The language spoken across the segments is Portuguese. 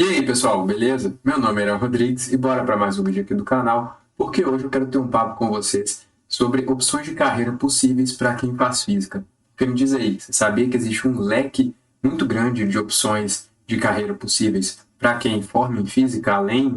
E aí, pessoal, beleza? Meu nome é Aaron Rodrigues e bora para mais um vídeo aqui do canal, porque hoje eu quero ter um papo com vocês sobre opções de carreira possíveis para quem faz física. Porque me diz aí, você sabia que existe um leque muito grande de opções de carreira possíveis para quem forma em física, além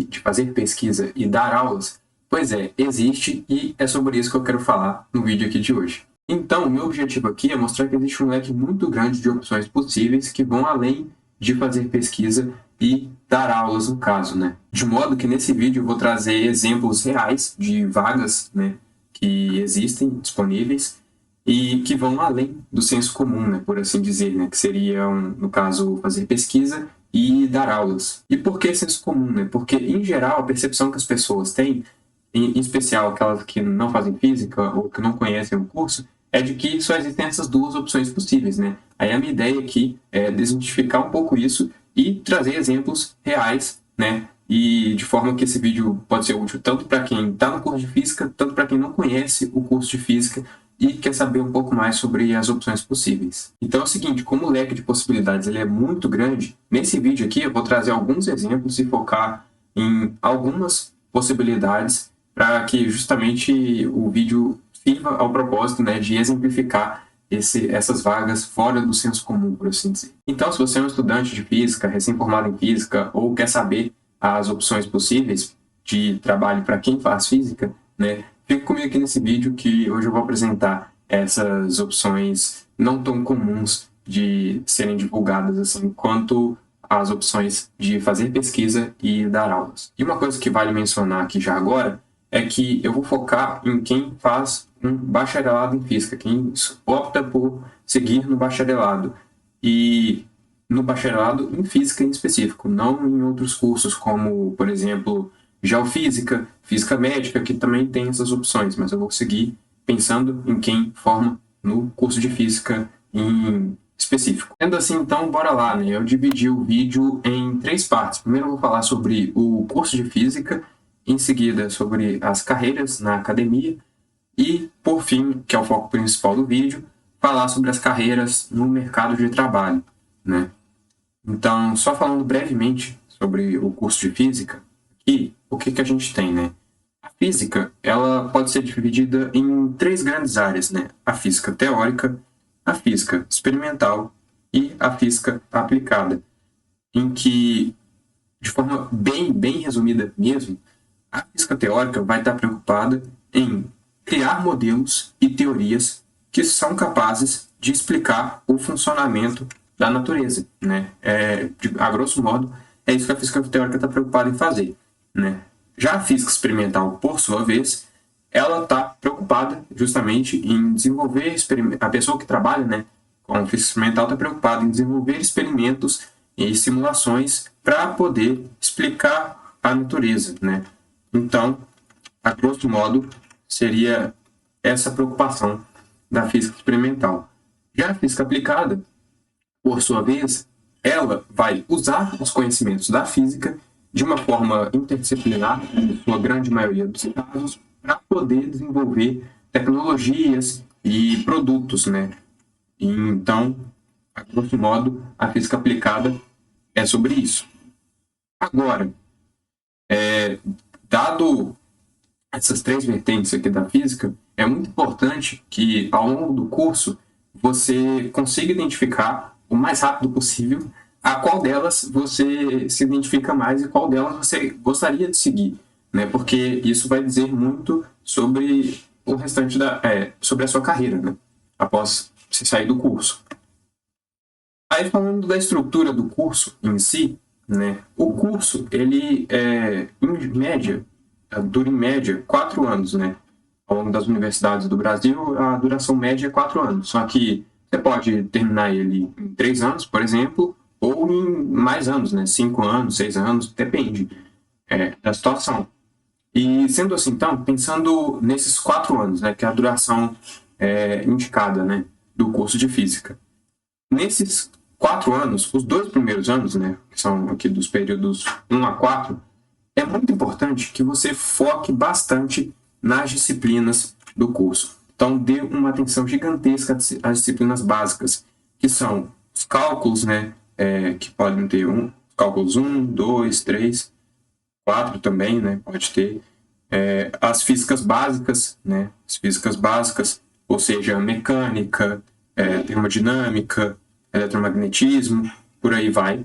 de fazer pesquisa e dar aulas? Pois é, existe e é sobre isso que eu quero falar no vídeo aqui de hoje. Então, o meu objetivo aqui é mostrar que existe um leque muito grande de opções possíveis que vão além de fazer pesquisa e dar aulas no caso, né? De modo que nesse vídeo eu vou trazer exemplos reais de vagas, né, que existem disponíveis e que vão além do senso comum, né, por assim dizer, né, que seriam, no caso, fazer pesquisa e dar aulas. E por que senso comum, né? Porque, em geral, a percepção que as pessoas têm, em especial aquelas que não fazem física ou que não conhecem o curso, é de que só existem essas duas opções possíveis, né? Aí a minha ideia aqui é desmistificar um pouco isso e trazer exemplos reais, né? E de forma que esse vídeo pode ser útil tanto para quem está no curso de física, tanto para quem não conhece o curso de física e quer saber um pouco mais sobre as opções possíveis. Então é o seguinte, como o leque de possibilidades ele é muito grande, nesse vídeo aqui eu vou trazer alguns exemplos e focar em algumas possibilidades para que justamente o vídeo sirva ao propósito, né, de exemplificar essas vagas fora do senso comum, por assim dizer. Então, se você é um estudante de física, recém-formado em física, ou quer saber as opções possíveis de trabalho para quem faz física, né, fique comigo aqui nesse vídeo que hoje eu vou apresentar essas opções não tão comuns de serem divulgadas assim quanto as opções de fazer pesquisa e dar aulas. E uma coisa que vale mencionar aqui já agora é que eu vou focar em quem faz um bacharelado em física, quem opta por seguir no bacharelado. E no bacharelado em física em específico, não em outros cursos como, por exemplo, geofísica, física médica, que também tem essas opções, mas eu vou seguir pensando em quem forma no curso de física em específico. Sendo assim, então, bora lá, né? Eu dividi o vídeo em três partes. Primeiro eu vou falar sobre o curso de física, em seguida sobre as carreiras na academia e, por fim, que é o foco principal do vídeo, falar sobre as carreiras no mercado de trabalho, né? Então, só falando brevemente sobre o curso de física, aqui, o que a gente tem, né? A física, ela pode ser dividida em três grandes áreas, né? A física teórica, a física experimental e a física aplicada, em que, de forma bem resumida mesmo, a física teórica vai estar preocupada em criar modelos e teorias que são capazes de explicar o funcionamento da natureza, né? A grosso modo, é isso que a física teórica está preocupada em fazer, né? Já a física experimental, por sua vez, ela está preocupada justamente em desenvolver a pessoa que trabalha, né, com física experimental está preocupada em desenvolver experimentos e simulações para poder explicar a natureza, né? Então, a grosso modo, seria essa preocupação da física experimental. Já a física aplicada, por sua vez, ela vai usar os conhecimentos da física de uma forma interdisciplinar, em sua grande maioria dos casos, para poder desenvolver tecnologias e produtos, né? E, então, a grosso modo, a física aplicada é sobre isso. Agora, dado essas três vertentes aqui da física, é muito importante que, ao longo do curso, você consiga identificar o mais rápido possível a qual delas você se identifica mais e qual delas você gostaria de seguir, né? Porque isso vai dizer muito sobre o restante sobre a sua carreira, né? Após você sair do curso. Aí falando da estrutura do curso em si, né? O curso ele em média dura em média 4 anos, né? Ao longo das universidades do Brasil, a duração média é 4 anos. Só que você pode terminar ele em 3 anos, por exemplo, ou em mais anos, né? 5 anos, 6 anos, depende da situação. E sendo assim, então, pensando nesses 4 anos, né? Que é a duração indicada, né? Do curso de física. Nesses 4 anos, os 2 primeiros anos, né? Que são aqui dos períodos 1 a 4, é muito importante que você foque bastante nas disciplinas do curso. Então, dê uma atenção gigantesca às disciplinas básicas, que são os cálculos, né, que podem ter cálculos 1, 2, 3, 4 também, né? Pode ter. As físicas básicas, né? As físicas básicas, ou seja, mecânica, termodinâmica, eletromagnetismo, por aí vai.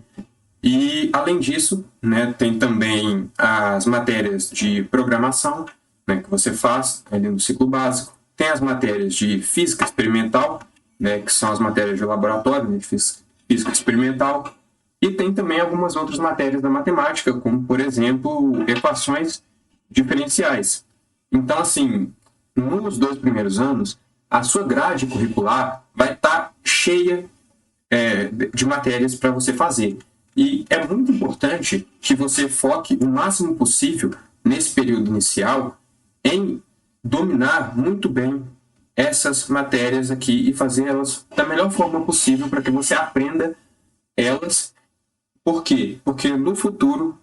E, além disso, né, tem também as matérias de programação, né, que você faz ali no ciclo básico. Tem as matérias de física experimental, né, que são as matérias de laboratório, né, de física experimental. E tem também algumas outras matérias da matemática, como, por exemplo, equações diferenciais. Então, assim, nos 2 primeiros anos, a sua grade curricular vai estar cheia de matérias para você fazer. E é muito importante que você foque o máximo possível nesse período inicial em dominar muito bem essas matérias aqui e fazer elas da melhor forma possível para que você aprenda elas. Por quê? Porque no futuro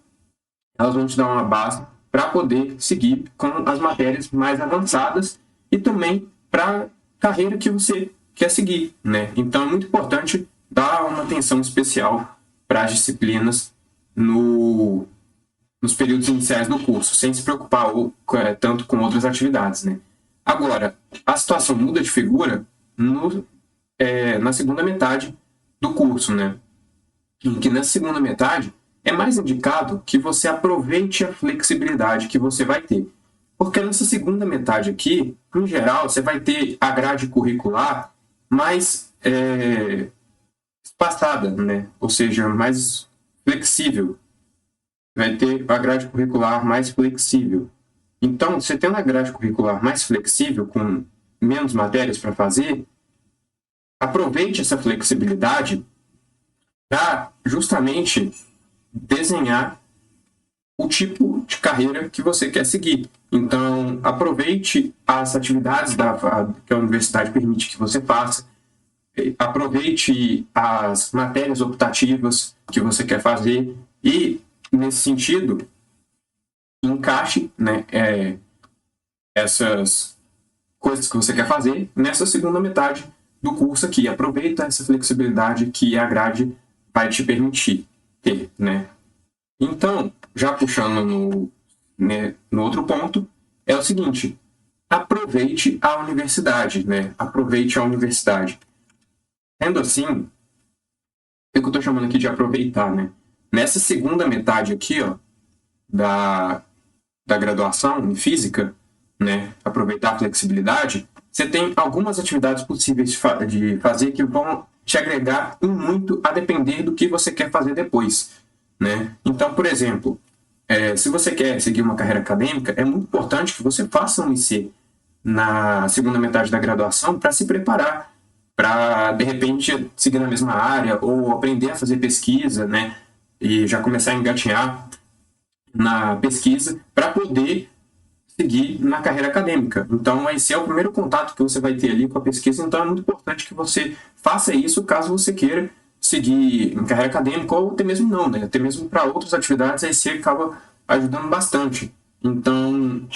elas vão te dar uma base para poder seguir com as matérias mais avançadas e também para a carreira que você quer seguir, né? Então é muito importante dar uma atenção especial para as disciplinas nos períodos iniciais do curso, sem se preocupar tanto com outras atividades, né? Agora, a situação muda de figura na segunda metade do curso, né? Em que na segunda metade é mais indicado que você aproveite a flexibilidade que você vai ter. Porque nessa segunda metade aqui, em geral, você vai ter a grade curricular mais espaçada, né? Ou seja, mais flexível. Vai ter a grade curricular mais flexível. Então, você tendo a grade curricular mais flexível, com menos matérias para fazer, aproveite essa flexibilidade para justamente desenhar o tipo de carreira que você quer seguir. Então, aproveite as atividades que a universidade permite que você faça, aproveite as matérias optativas que você quer fazer e, nesse sentido, encaixe, né, essas coisas que você quer fazer nessa segunda metade do curso aqui. Aproveita essa flexibilidade que a grade vai te permitir ter, né? Então, já puxando no outro ponto, é o seguinte: aproveite a universidade, né? Aproveite a universidade. Sendo assim, o que eu estou chamando aqui de aproveitar, né? Nessa segunda metade aqui, ó, da graduação em física, né? Aproveitar a flexibilidade, você tem algumas atividades possíveis de fazer que vão te agregar em muito a depender do que você quer fazer depois, né? Então, por exemplo, se você quer seguir uma carreira acadêmica, é muito importante que você faça um IC na segunda metade da graduação para se preparar, para, de repente, seguir na mesma área ou aprender a fazer pesquisa, né? E já começar a engatinhar na pesquisa para poder seguir na carreira acadêmica. Então, esse é o primeiro contato que você vai ter ali com a pesquisa, então é muito importante que você faça isso caso você queira seguir em carreira acadêmica ou até mesmo não, né? Até mesmo para outras atividades, aí você acaba ajudando bastante. Então,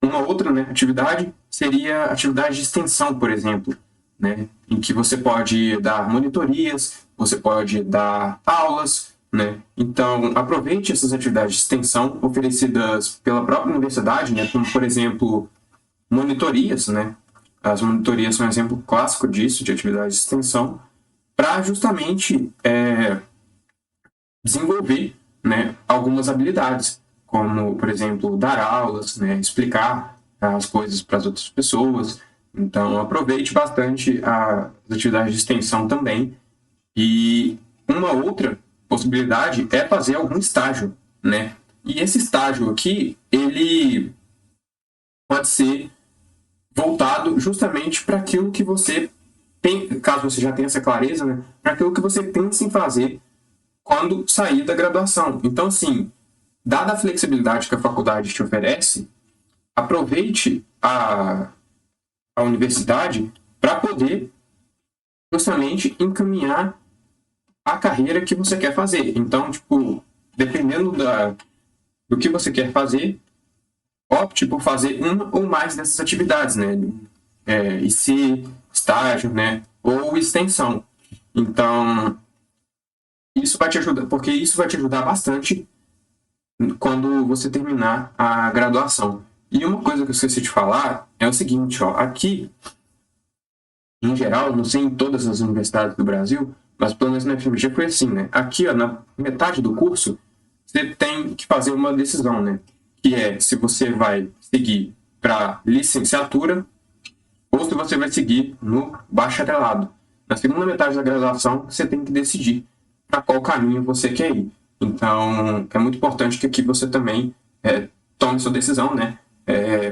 uma outra, né, atividade seria atividade de extensão, por exemplo, né, em que você pode dar monitorias, você pode dar aulas, né? Então, aproveite essas atividades de extensão oferecidas pela própria universidade, né, como, por exemplo, monitorias, né? As monitorias são um exemplo clássico disso, de atividade de extensão, para justamente desenvolver, né, algumas habilidades, como, por exemplo, dar aulas, né, explicar as coisas para as outras pessoas. Então, aproveite bastante as atividades de extensão também. E uma outra possibilidade é fazer algum estágio, né? E esse estágio aqui, ele pode ser voltado justamente para aquilo que você tem, caso você já tenha essa clareza, né? Para aquilo que você pensa em fazer quando sair da graduação. Então, assim, dada a flexibilidade que a faculdade te oferece, aproveite a universidade para poder justamente encaminhar a carreira que você quer fazer. Então, tipo, dependendo do que você quer fazer, opte por fazer uma ou mais dessas atividades, né? IC, estágio, né? Ou extensão. Então, Isso vai te ajudar, porque isso vai te ajudar bastante quando você terminar a graduação. E uma coisa que eu esqueci de falar é o seguinte, ó, aqui, em geral, não sei em todas as universidades do Brasil, mas pelo menos na FMG foi assim, né? Aqui, ó, na metade do curso, você tem que fazer uma decisão, né? Que é se você vai seguir para licenciatura ou se você vai seguir no bacharelado. Na segunda metade da graduação, você tem que decidir para qual caminho você quer ir. Então, é muito importante que aqui você também tome sua decisão, né?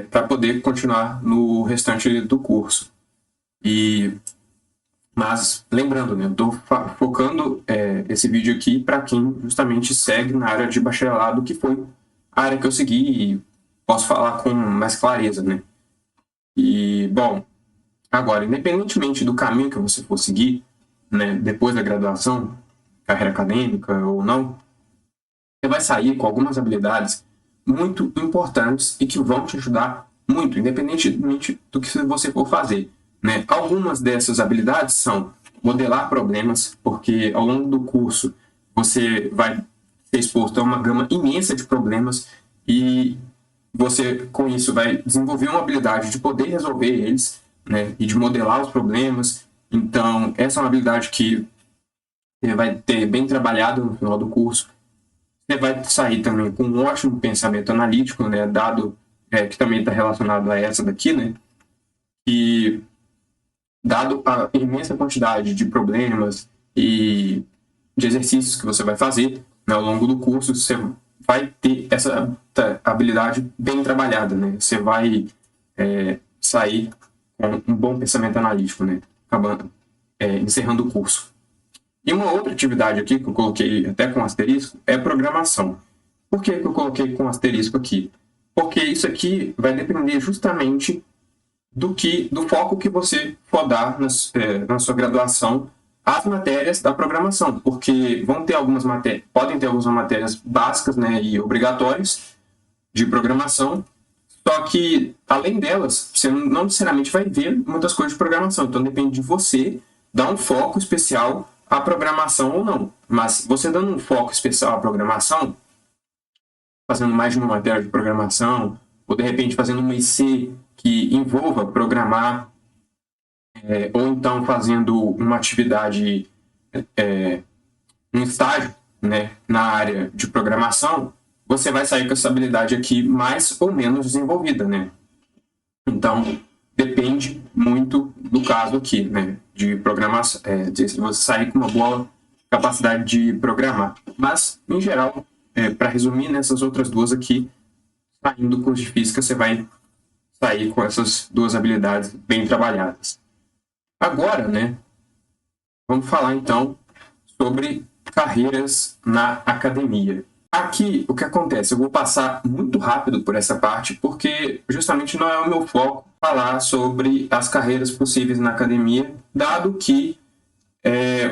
Para poder continuar no restante do curso. E, mas, lembrando, né? Eu estou focando esse vídeo aqui para quem justamente segue na área de bacharelado, que foi a área que eu segui e posso falar com mais clareza, né? E, bom, agora, independentemente do caminho que você for seguir, né, depois da graduação, carreira acadêmica ou não, você vai sair com algumas habilidades muito importantes e que vão te ajudar muito, independentemente do que você for fazer. Né? Algumas dessas habilidades são modelar problemas, porque ao longo do curso você vai ser exposto a uma gama imensa de problemas e você, com isso, vai desenvolver uma habilidade de poder resolver eles, né, e de modelar os problemas. Então, essa é uma habilidade que você vai ter bem trabalhado no final do curso. Você vai sair também com um ótimo pensamento analítico, né, dado que também está relacionado a essa daqui, né, e dado a imensa quantidade de problemas e de exercícios que você vai fazer, né, ao longo do curso, você vai ter essa habilidade bem trabalhada, né? Você vai sair com um bom pensamento analítico, né? Acabando, encerrando o curso. E uma outra atividade aqui que eu coloquei até com asterisco é programação. Por que eu coloquei com asterisco aqui? Porque isso aqui vai depender justamente do foco que você for dar na sua graduação às matérias da programação, porque vão ter algumas matérias, podem ter algumas matérias básicas, né, e obrigatórias de programação, só que além delas, você não necessariamente vai ver muitas coisas de programação, então depende de você dar um foco especial à programação ou não. Mas você dando um foco especial à programação, fazendo mais de uma matéria de programação, ou de repente fazendo uma IC que envolva programar, ou então fazendo uma atividade, um estágio, né, na área de programação, você vai sair com essa habilidade aqui mais ou menos desenvolvida, né? Então, depende muito do caso aqui, né, de programação, de você sair com uma boa capacidade de programar. Mas, em geral, para resumir, nessas outras duas aqui, saindo do curso de física, você vai sair com essas duas habilidades bem trabalhadas. Agora, né, vamos falar então sobre carreiras na academia. Aqui, o que acontece? Eu vou passar muito rápido por essa parte, porque justamente não é o meu foco falar sobre as carreiras possíveis na academia, dado que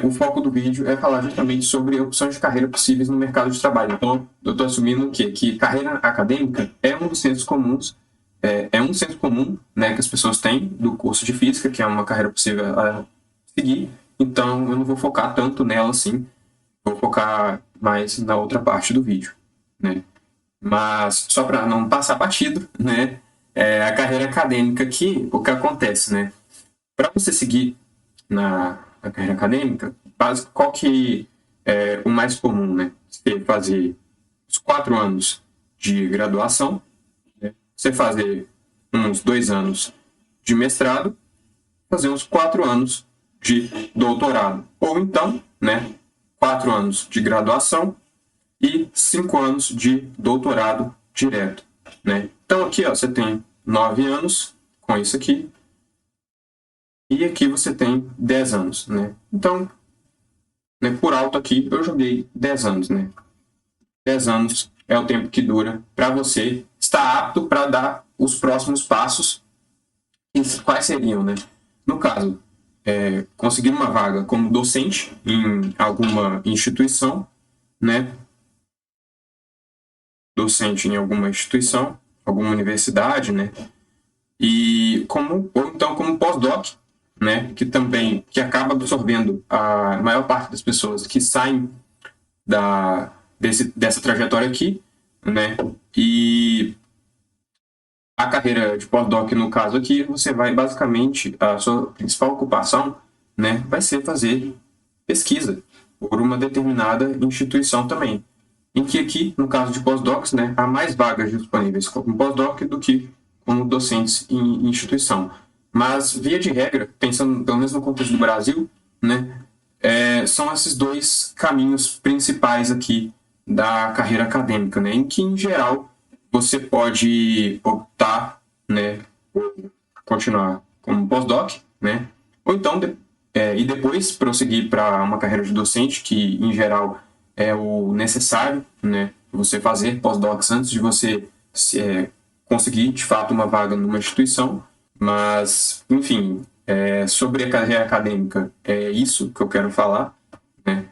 o foco do vídeo é falar justamente sobre opções de carreira possíveis no mercado de trabalho. Então, eu estou assumindo o quê? Que carreira acadêmica é um dos sensos comuns, é um senso comum, né, que as pessoas têm do curso de física, que é uma carreira possível a seguir. Então, eu não vou focar tanto nela assim, vou focar mais na outra parte do vídeo, né? Mas, só para não passar batido, né, a carreira acadêmica aqui, o que acontece, né? Para você seguir na carreira acadêmica, qual que é o mais comum, né? Você fazer os 4 anos de graduação, né? Você fazer uns 2 anos de mestrado, fazer uns 4 anos de doutorado. Ou então, né, 4 anos de graduação e 5 anos de doutorado direto, né? Então aqui, ó, você tem 9 anos com isso aqui, e aqui você tem 10 anos, né? Então, né, por alto aqui, eu joguei 10 anos, né? 10 anos é o tempo que dura para você estar apto para dar os próximos passos. E quais seriam, né? No caso, conseguir uma vaga como docente em alguma instituição, né? Docente em alguma instituição, alguma universidade, né? Ou então como pós-doc, né? Que acaba absorvendo a maior parte das pessoas que saem dessa trajetória aqui, né? E a carreira de pós-doc, no caso aqui, você vai basicamente, a sua principal ocupação, né, vai ser fazer pesquisa por uma determinada instituição também. Em que aqui, no caso de pós-docs, né, há mais vagas disponíveis como pós-doc do que como docentes em instituição. Mas, via de regra, pensando pelo menos no contexto do Brasil, né, são esses dois caminhos principais aqui da carreira acadêmica, né, em que, em geral, você pode optar, né, por continuar como pós-doc, né, ou então, e depois prosseguir para uma carreira de docente, que, em geral, é o necessário, né, você fazer pós-docs antes de você conseguir, de fato, uma vaga numa instituição. Mas, enfim, sobre a carreira acadêmica, é isso que eu quero falar, né?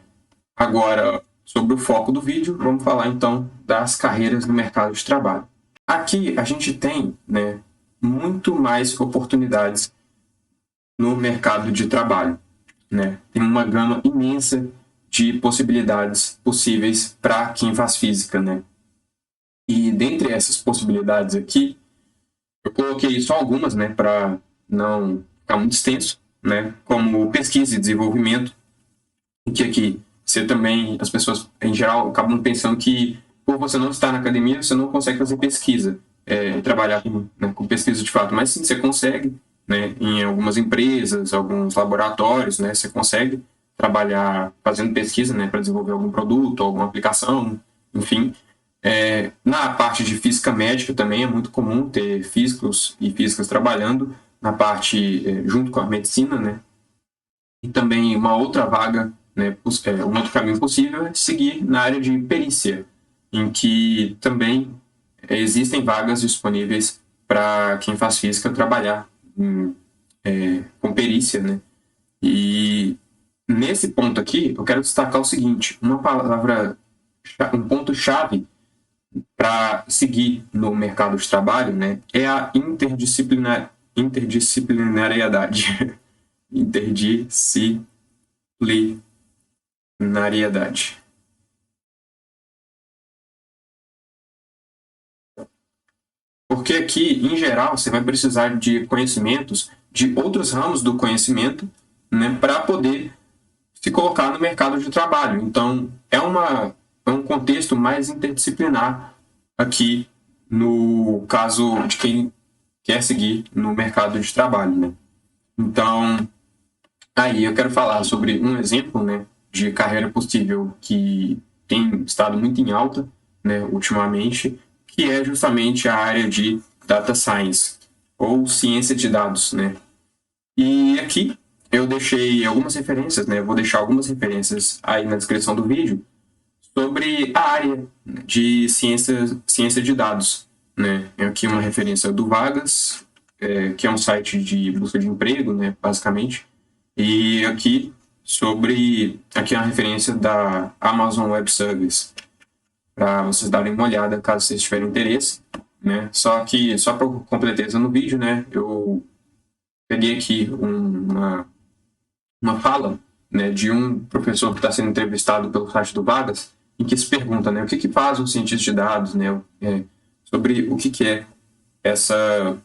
Agora, sobre o foco do vídeo, vamos falar, então, das carreiras no mercado de trabalho. Aqui, a gente tem, né, muito mais oportunidades no mercado de trabalho, né? Tem uma gama imensa de possibilidades possíveis para quem faz física, né? E dentre essas possibilidades aqui, eu coloquei só algumas, né, para não ficar muito extenso, né, como pesquisa e desenvolvimento, que aqui você também, as pessoas em geral acabam pensando que por você não estar na academia, você não consegue fazer pesquisa, trabalhar com pesquisa de fato, mas sim, você consegue, né, em algumas empresas, alguns laboratórios, né, você consegue trabalhar fazendo pesquisa, né, para desenvolver algum produto, alguma aplicação, enfim. Na parte de física médica também é muito comum ter físicos e físicas trabalhando na parte junto com a medicina, né? E também uma outra vaga, né, um outro caminho possível é seguir na área de perícia, em que também existem vagas disponíveis para quem faz física trabalhar com perícia, né? E nesse ponto aqui, eu quero destacar o seguinte, um ponto-chave para seguir no mercado de trabalho, né, é a interdisciplinariedade. Interdisciplinariedade. Porque aqui, em geral, você vai precisar de conhecimentos de outros ramos do conhecimento, né, para poder se colocar no mercado de trabalho. Então, é um contexto mais interdisciplinar aqui no caso de quem quer seguir no mercado de trabalho, né? Então, aí eu quero falar sobre um exemplo, né, de carreira possível que tem estado muito em alta, né, ultimamente, que é justamente a área de data science ou ciência de dados, né? E aqui eu deixei algumas referências, né? Vou deixar algumas referências aí na descrição do vídeo sobre a área de ciência de dados, né? É aqui uma referência do Vagas, que é um site de busca de emprego, né? Basicamente. E aqui é uma referência da Amazon Web Service, para vocês darem uma olhada caso vocês tiverem interesse, né? Só para completeza no vídeo, né? Eu peguei aqui uma fala, né, de um professor que está sendo entrevistado pelo site do Vagas, em que se pergunta, né, o que faz um cientista de dados, né, sobre o que é essa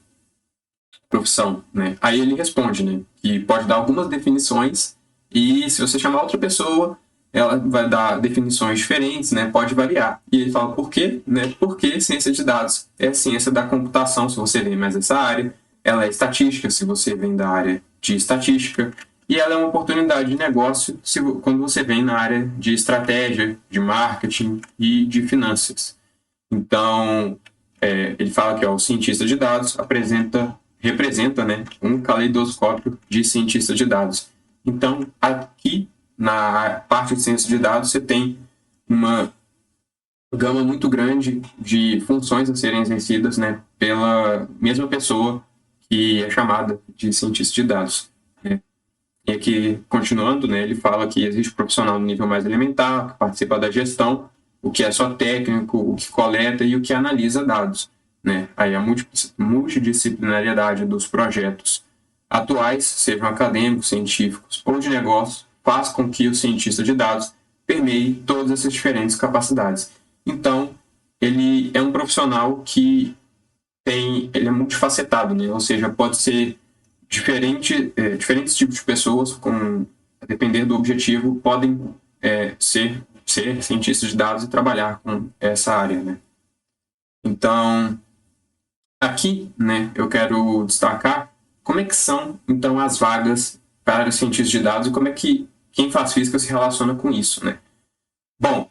profissão, né? Aí ele responde, né, que pode dar algumas definições e se você chamar outra pessoa, ela vai dar definições diferentes, né, pode variar. E ele fala por quê? Né, porque ciência de dados é a ciência da computação, se você vem mais dessa área, ela é estatística, se você vem da área de estatística, e ela é uma oportunidade de negócio quando você vem na área de estratégia, de marketing e de finanças. Então, ele fala que o cientista de dados representa, né, um caleidoscópio de cientista de dados. Então, aqui na parte de ciência de dados, você tem uma gama muito grande de funções a serem exercidas, né, pela mesma pessoa que é chamada de cientista de dados, né? E aqui, continuando, né, ele fala que existe profissional no nível mais elementar, que participa da gestão, o que é só técnico, o que coleta e o que analisa dados, né? Aí a multidisciplinariedade dos projetos atuais, sejam acadêmicos, científicos ou de negócios, faz com que o cientista de dados permeie todas essas diferentes capacidades. Então, ele é um profissional que ele é multifacetado, né? Ou seja, pode ser diferentes tipos de pessoas, a depender do objetivo, podem ser cientistas de dados e trabalhar com essa área, né? Então, aqui, né, eu quero destacar como é que são, então, as vagas para cientistas de dados e como é que quem faz física se relaciona com isso, né? Bom,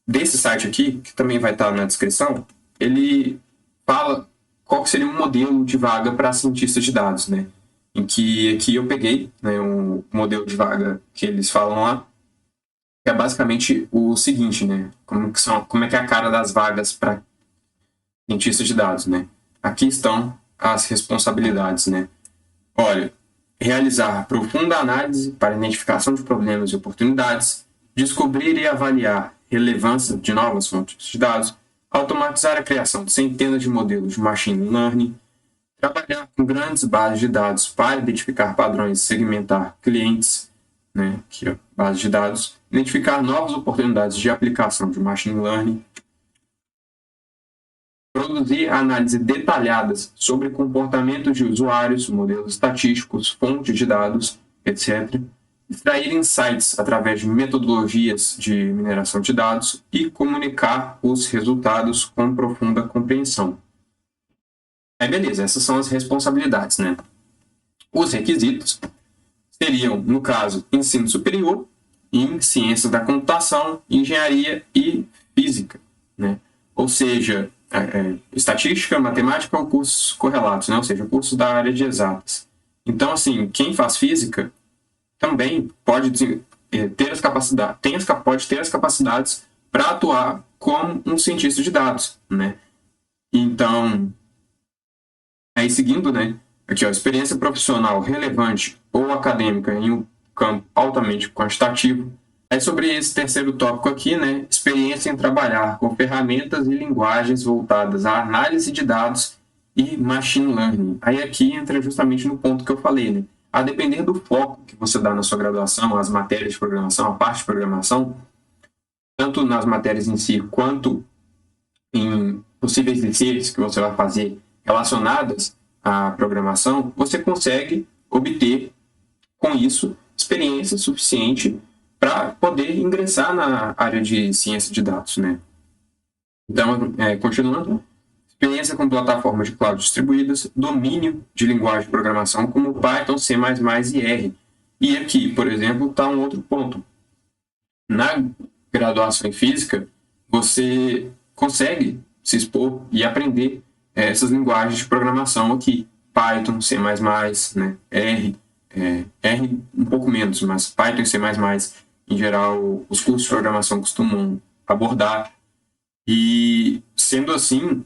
desse site aqui, que também vai estar na descrição, ele fala qual seria um modelo de vaga para cientistas de dados, né? Em que aqui eu peguei, né, um modelo de vaga que eles falam lá, que é basicamente o seguinte, né? Como é que é a cara das vagas para cientistas de dados, né? Aqui estão as responsabilidades, né? Olha, realizar profunda análise para identificação de problemas e oportunidades, descobrir e avaliar relevância de novas fontes de dados, automatizar a criação de centenas de modelos de machine learning, trabalhar com grandes bases de dados para identificar padrões e segmentar clientes, né, aqui, ó, base de dados, identificar novas oportunidades de aplicação de machine learning, produzir análises detalhadas sobre comportamento de usuários, modelos estatísticos, fontes de dados, etc. Extrair insights através de metodologias de mineração de dados e comunicar os resultados com profunda compreensão. Aí, beleza, essas são as responsabilidades, né? Os requisitos seriam, no caso, ensino superior, em ciências da computação, engenharia e física, né? Ou seja, estatística, matemática ou cursos correlatos, né? Ou seja, cursos da área de exatas. Então, assim, quem faz física também pode ter as capacidades, pode ter as capacidades para atuar como um cientista de dados, né? Então, aí seguindo, né? Aqui, ó, experiência profissional relevante ou acadêmica em um campo altamente quantitativo. Aí sobre esse terceiro tópico aqui, né? Experiência em trabalhar com ferramentas e linguagens voltadas à análise de dados e machine learning. Aí aqui entra justamente no ponto que eu falei, né? A depender do foco que você dá na sua graduação, as matérias de programação, a parte de programação, tanto nas matérias em si quanto em possíveis licencias que você vai fazer relacionadas à programação, você consegue obter com isso experiência suficiente para poder ingressar na área de ciência de dados, né? Então, continuando, experiência com plataformas de cloud distribuídas, domínio de linguagem de programação como Python, C++ e R. E aqui, por exemplo, está um outro ponto. Na graduação em física, você consegue se expor e aprender essas linguagens de programação aqui. Python, C++, né? R um pouco menos, mas Python e C++, em geral, os cursos de programação costumam abordar. E, sendo assim,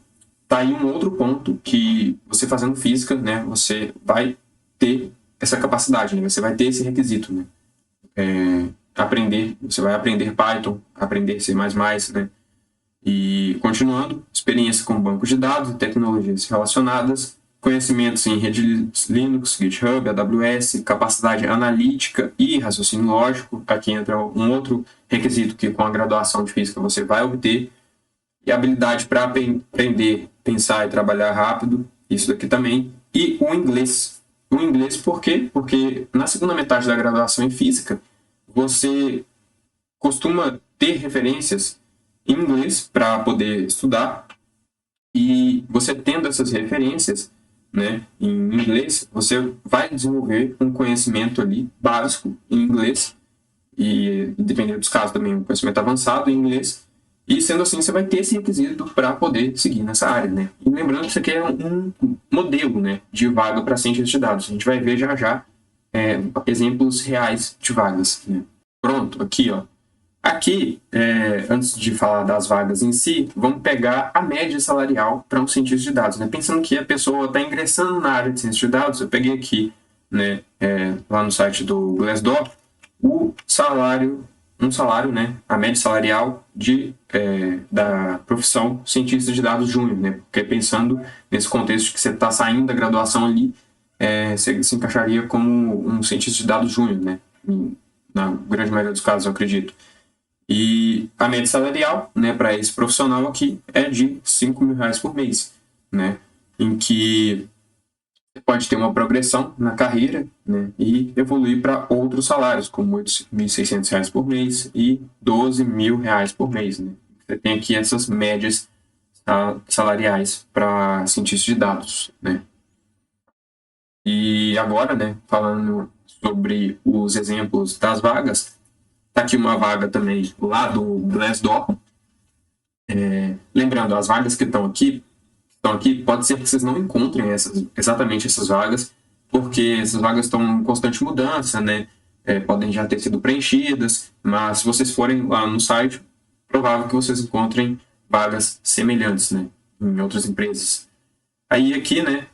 tá aí um outro ponto que você fazendo física, né, você vai ter essa capacidade, né, você vai ter esse requisito, né, você vai aprender Python, aprender C++, né, e continuando, experiência com bancos de dados e tecnologias relacionadas, conhecimentos em rede Linux, GitHub, AWS, capacidade analítica e raciocínio lógico, aqui entra um outro requisito que com a graduação de física você vai obter, e habilidade para aprender, pensar e trabalhar rápido, isso daqui também, e o inglês. O inglês por quê? Porque na segunda metade da graduação em física, você costuma ter referências em inglês para poder estudar, e você tendo essas referências, né, em inglês, você vai desenvolver um conhecimento ali básico em inglês, e dependendo dos casos também um conhecimento avançado em inglês, e sendo assim, você vai ter esse requisito para poder seguir nessa área, né? E lembrando que isso aqui é um modelo, né, de vaga para cientista de dados. A gente vai ver já exemplos reais de vagas, né? Pronto, aqui, ó. Aqui, antes de falar das vagas em si, vamos pegar a média salarial para um cientista de dados, né? Pensando que a pessoa está ingressando na área de ciência de dados, eu peguei aqui, né, lá no site do Glassdoor, um salário, né, a média salarial da profissão cientista de dados júnior, né, porque pensando nesse contexto que você está saindo da graduação ali, você se encaixaria como um cientista de dados júnior, né, na grande maioria dos casos, eu acredito. E a média salarial, né, para esse profissional aqui é de R$ 5.000 por mês, né, em que você pode ter uma progressão na carreira, né, e evoluir para outros salários, como R$ 8.600 por mês e R$ 12.000 por mês. Né. Você tem aqui essas médias salariais para cientistas de dados. Né. E agora, né, falando sobre os exemplos das vagas, está aqui uma vaga também lá do Glassdoor. Lembrando, as vagas que estão aqui, pode ser que vocês não encontrem exatamente essas vagas, porque essas vagas estão em constante mudança, né? Podem já ter sido preenchidas, mas se vocês forem lá no site, provável que vocês encontrem vagas semelhantes, né, em outras empresas. Aí aqui, né,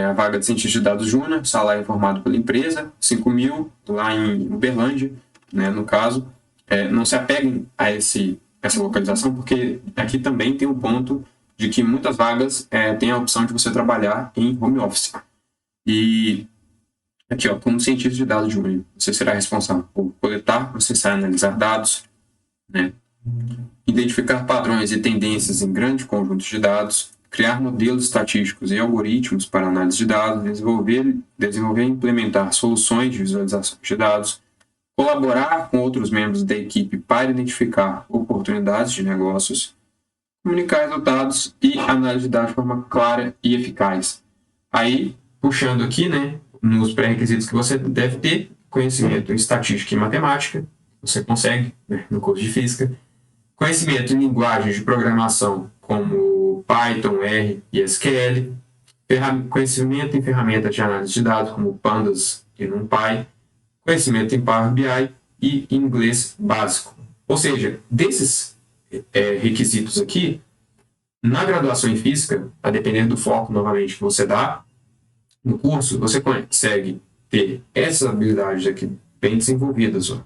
a vaga de cientista de dados júnior, salário informado pela empresa, 5.000, lá em Uberlândia, né, no caso. Não se apeguem a essa localização, porque aqui também tem um ponto de que muitas vagas têm a opção de você trabalhar em home office. E aqui, ó, como cientista de dados júnior, você será responsável por coletar, processar e analisar dados, né, identificar padrões e tendências em grandes conjuntos de dados, criar modelos estatísticos e algoritmos para análise de dados, desenvolver e implementar soluções de visualização de dados, colaborar com outros membros da equipe para identificar oportunidades de negócios, comunicar resultados e análise de dados de forma clara e eficaz. Aí, puxando aqui, né, nos pré-requisitos que você deve ter, conhecimento em estatística e matemática, você consegue, né, no curso de física, conhecimento em linguagens de programação como Python, R e SQL, conhecimento em ferramentas de análise de dados como Pandas e NumPy, conhecimento em Power BI e inglês básico. Ou seja, desses requisitos aqui, na graduação em física, a depender do foco, novamente, que você dá no curso, você consegue ter essas habilidades aqui bem desenvolvidas. Ó.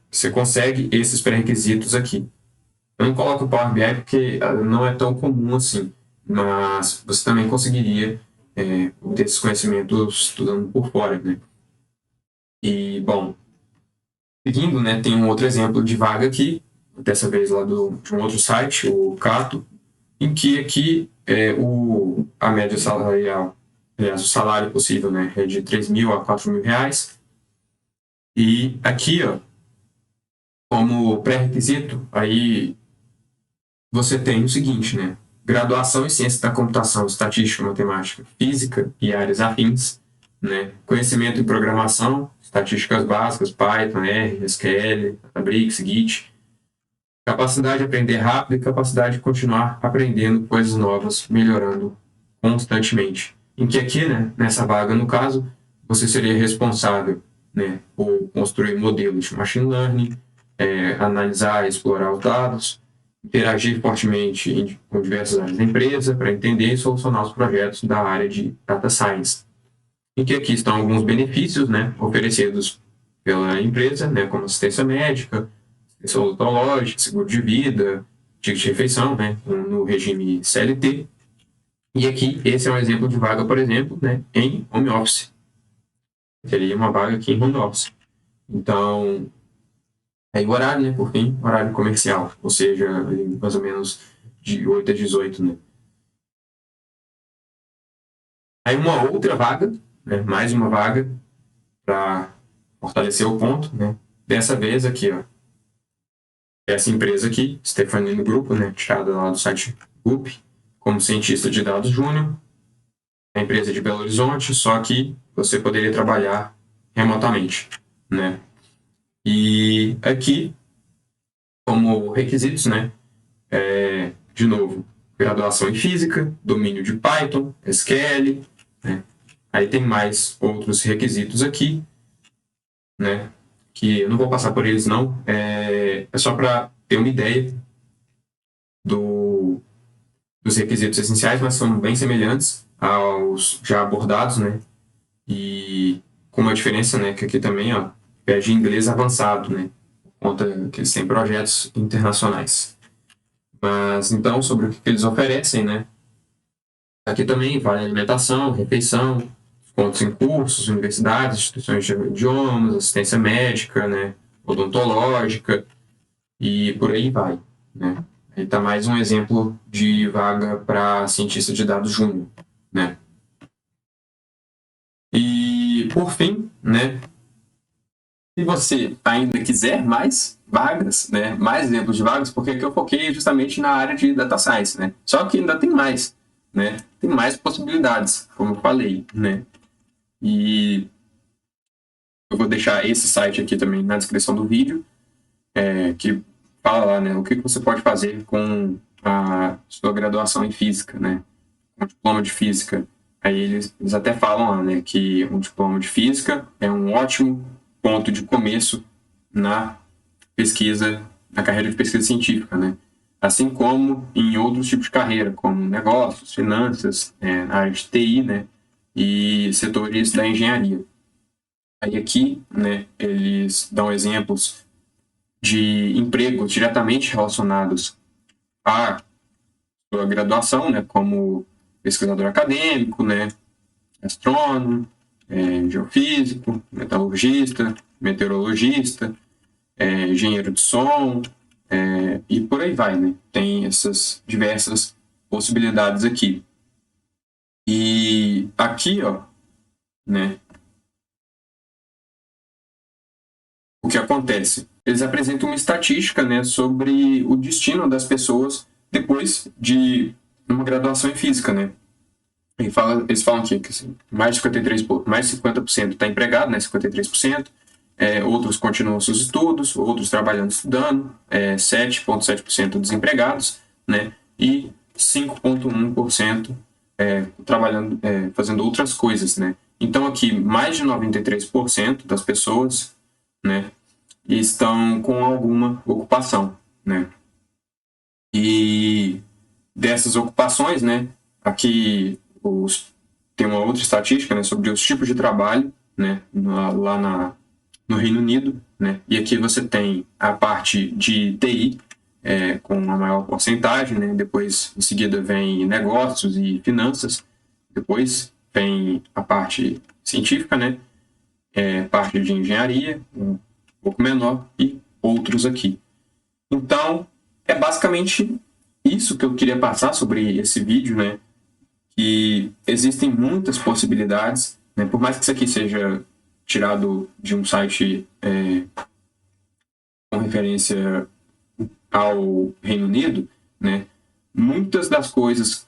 Você consegue esses pré-requisitos aqui. Eu não coloco o Power BI porque não é tão comum assim, mas você também conseguiria ter esses conhecimentos estudando por fora, né? E, bom, seguindo, né, tem um outro exemplo de vaga aqui, dessa vez lá de um outro site, o Cato, em que aqui a média salarial, aliás, o salário possível, né, é de R$3.000 a R$4.000. E aqui, ó, como pré-requisito, aí você tem o seguinte, né, graduação em ciência da computação, estatística, matemática, física e áreas afins, né, conhecimento em programação, estatísticas básicas, Python, R, SQL, Databricks, Git, capacidade de aprender rápido e capacidade de continuar aprendendo coisas novas, melhorando constantemente. Em que aqui, né, nessa vaga, no caso, você seria responsável, né, por construir modelos de machine learning, analisar e explorar os dados, interagir fortemente com diversas áreas da empresa para entender e solucionar os projetos da área de Data Science. Em que aqui estão alguns benefícios, né, oferecidos pela empresa, né, como assistência médica, assistência odontológica, seguro de vida, ticket de refeição, né, no regime CLT. E aqui, esse é um exemplo de vaga, por exemplo, né, em home office. Teria uma vaga aqui em home office. Então, aí o horário, né, por fim, horário comercial, ou seja, mais ou menos de 8 a 18, né. Aí uma outra vaga, né, mais uma vaga para fortalecer o ponto, né. Dessa vez aqui, ó, essa empresa aqui, Stefanini Grupo, né, tirada lá do site Group, como cientista de dados júnior, a empresa de Belo Horizonte, só que você poderia trabalhar remotamente, né. E aqui, como requisitos, né, de novo, graduação em física, domínio de Python, SQL, né. Aí tem mais outros requisitos aqui, né, que eu não vou passar por eles não, é só para ter uma ideia dos requisitos essenciais, mas são bem semelhantes aos já abordados, né, e com uma diferença, né, que aqui também, ó, pede inglês avançado, né, por conta que eles têm projetos internacionais. Mas, então, sobre o que eles oferecem, né, aqui também vale alimentação, refeição, descontos em cursos, universidades, instituições de idiomas, assistência médica, né, odontológica, e por aí vai, né? Aí tá mais um exemplo de vaga para cientista de dados júnior, né? E por fim, né? Se você ainda quiser mais vagas, né, mais exemplos de vagas, porque aqui eu foquei justamente na área de data science, né? Só que ainda tem mais, né? Tem mais possibilidades, como eu falei, né? E eu vou deixar esse site aqui também na descrição do vídeo, que fala lá, né, o que você pode fazer com a sua graduação em física, né? Um diploma de física. Aí eles até falam lá, né, que um diploma de física é um ótimo ponto de começo na pesquisa, na carreira de pesquisa científica, né? Assim como em outros tipos de carreira, como negócios, finanças, na área de TI, né? E setores da engenharia. Aí aqui, né, eles dão exemplos de empregos diretamente relacionados à sua graduação, né, como pesquisador acadêmico, né, astrônomo, geofísico, metalurgista, meteorologista, engenheiro de som, e por aí vai, né? Tem essas diversas possibilidades aqui. E aqui, ó, né? O que acontece? Eles apresentam uma estatística, né, sobre o destino das pessoas depois de uma graduação em física, né? Eles falam aqui que assim, mais de 53%, mais de 50% está empregado, né? 53%. Outros continuam seus estudos, outros trabalhando e estudando, 7,7% desempregados, né? E 5,1% trabalhando, fazendo outras coisas, né? Então aqui mais de 93% das pessoas, né, estão com alguma ocupação, né? E dessas ocupações, né, aqui tem uma outra estatística, né, sobre os tipos de trabalho, né, no Reino Unido, né, e aqui você tem a parte de TI, com a maior porcentagem, né, depois em seguida vem negócios e finanças, depois vem a parte científica, né, parte de engenharia, um pouco menor, e outros aqui. Então, é basicamente isso que eu queria passar sobre esse vídeo, né? Que existem muitas possibilidades, né? Por mais que isso aqui seja tirado de um site com referência ao Reino Unido, né? Muitas das coisas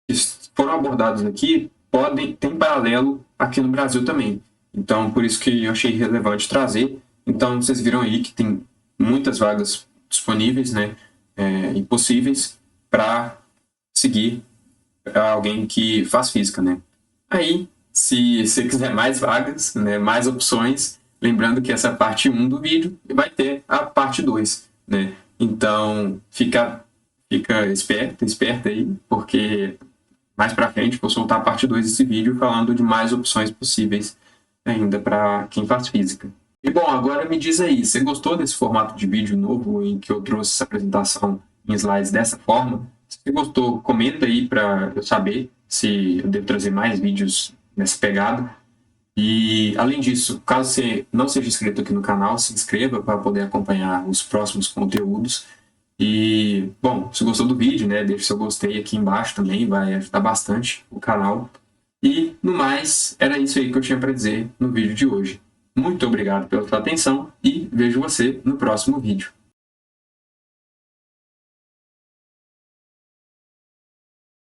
que foram abordadas aqui tem paralelo aqui no Brasil também. Então, por isso que eu achei relevante trazer. Então, vocês viram aí que tem muitas vagas disponíveis, né, e possíveis para seguir alguém que faz física, né. Aí, se você quiser mais vagas, né, mais opções, lembrando que essa é a parte 1 do vídeo e vai ter a parte 2, né. Então, fica esperta aí, porque mais para frente vou soltar a parte 2 desse vídeo falando de mais opções possíveis ainda para quem faz física. E bom, agora me diz aí, você gostou desse formato de vídeo novo em que eu trouxe essa apresentação em slides dessa forma? Se você gostou, comenta aí para eu saber se eu devo trazer mais vídeos nessa pegada. E além disso, caso você não seja inscrito aqui no canal, se inscreva para poder acompanhar os próximos conteúdos. E, bom, se gostou do vídeo, né, deixe seu gostei aqui embaixo também, vai ajudar bastante o canal. E, no mais, era isso aí que eu tinha para dizer no vídeo de hoje. Muito obrigado pela sua atenção e vejo você no próximo vídeo.